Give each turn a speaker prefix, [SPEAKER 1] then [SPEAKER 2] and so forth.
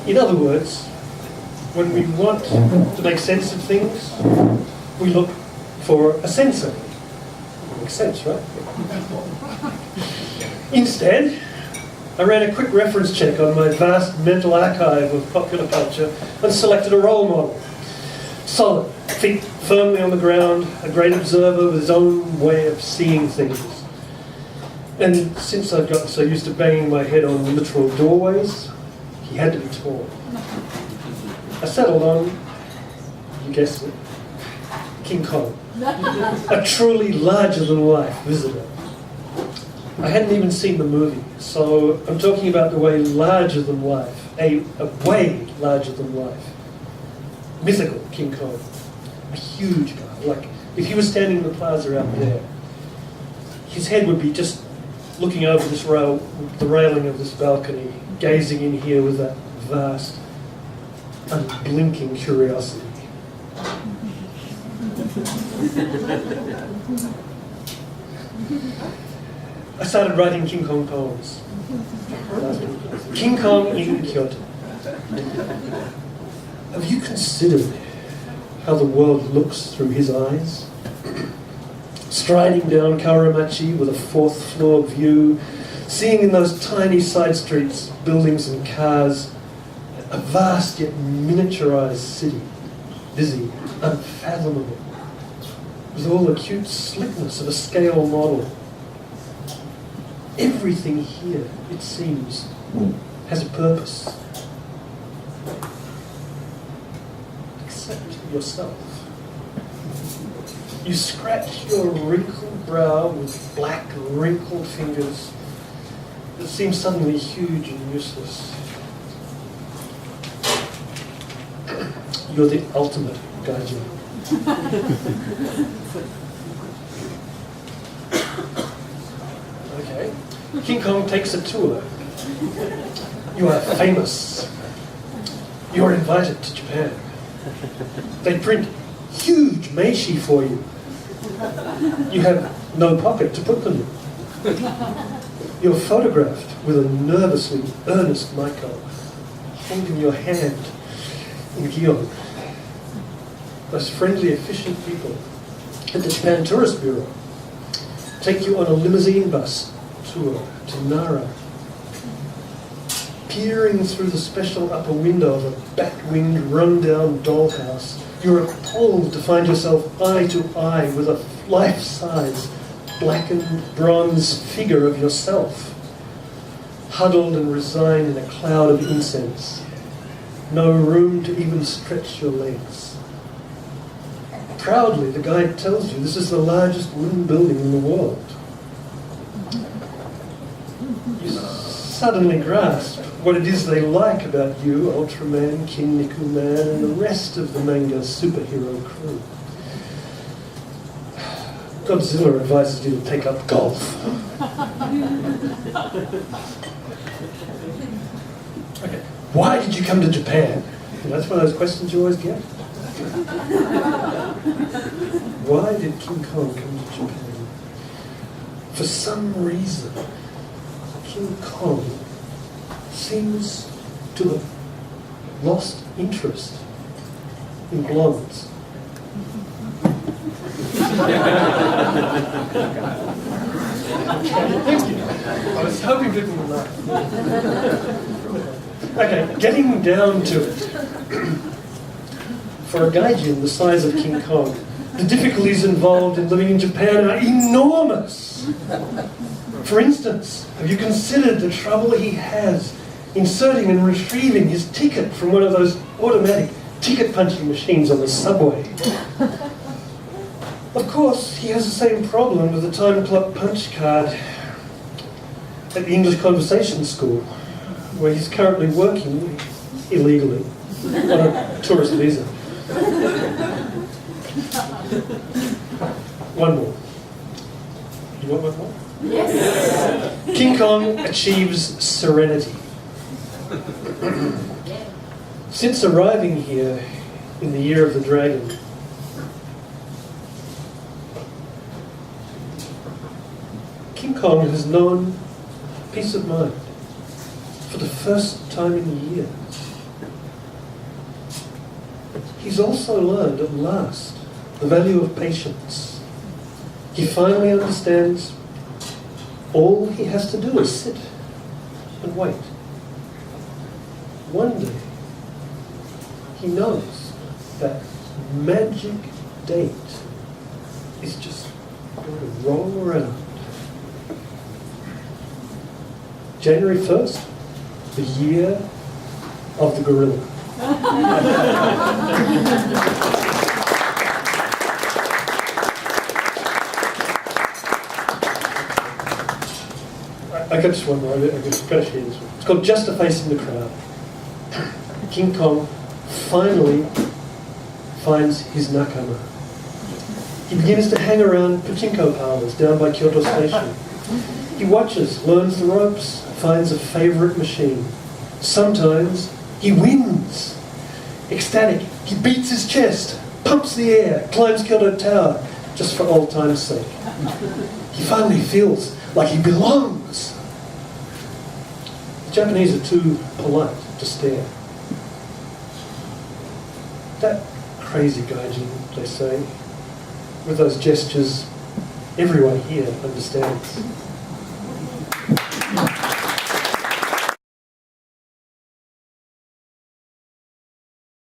[SPEAKER 1] In other words, when we want to make sense of things, we look for a sensor. Makes sense, right? Instead, I ran a quick reference check on my vast mental archive of popular culture and selected a role model. Solid, feet firmly on the ground, a great observer with his own way of seeing things. And since I'd gotten so used to banging my head on literal doorways, he had to be tall. I settled on, you guessed it, King Kong. A truly larger-than-life visitor. I hadn't even seen the movie, so I'm talking about the way larger-than-life, a way larger-than-life. Mythical King Kong. A huge guy. Like, if he was standing in the plaza out there, his head would be just looking over this the railing of this balcony, gazing in here with that vast, unblinking curiosity. I started writing King Kong poems. King Kong in Kyoto. Have you considered how the world looks through his eyes? Striding down Kawamachi with a fourth floor view, seeing in those tiny side streets buildings and cars, a vast yet miniaturized city, busy, unfathomable, with all the cute slickness of a scale model. Everything here, it seems, has a purpose. Except yourself. You scratch your wrinkled brow with black, wrinkled fingers that seem suddenly huge and useless. You're the ultimate gaijin. Okay. King Kong takes a tour. You are famous. You are invited to Japan. They print huge meishi for you. You have no pocket to put them in. You're photographed with a nervously earnest Michael holding your hand in Gion. Those friendly, efficient people at the Japan Tourist Bureau take you on a limousine bus tour to Nara. Peering through the special upper window of a bat-winged, run-down dollhouse, you're appalled to find yourself eye to eye with a life-size, blackened bronze figure of yourself, huddled and resigned in a cloud of incense. No room to even stretch your legs. Proudly, the guide tells you this is the largest wooden building in the world. You suddenly grasp what it is they like about you, Ultraman, Kinniku Man, and the rest of the manga superhero crew. Godzilla advises you to take up golf. Okay. Why did you come to Japan? That's one of those questions you always get. Why did King Kong come to Japan? For some reason, King Kong seems to have lost interest in blondes. Thank you. I was hoping people would laugh. Okay, getting down to it. For a gaijin the size of King Kong, the difficulties involved in living in Japan are enormous. For instance, have you considered the trouble he has inserting and retrieving his ticket from one of those automatic ticket punching machines on the subway? Of course, he has the same problem with the time clock punch card at the English Conversation School, where he's currently working illegally on a tourist visa. One more. You want one more? Yes. King Kong achieves serenity. Since arriving here in the year of the dragon, King Kong has known peace of mind for the first time in years. he's also learned at last the value of patience. He finally understands all he has to do is sit and wait. One day, he knows that magic date is just going to roll around. January 1st, the year of the gorilla. I got just one more. I've got to share this one. It's called Just a Face in the Crowd. King Kong finally finds his nakama. He begins to hang around pachinko parlors down by Kyoto Station. He watches, learns the ropes, finds a favourite machine. Sometimes he wins. Ecstatic, he beats his chest, pumps the air, climbs Kyoto Tower, just for old time's sake. He finally feels like he belongs. The Japanese are too polite to stare. That crazy gaijin, they say, with those gestures, everyone here understands.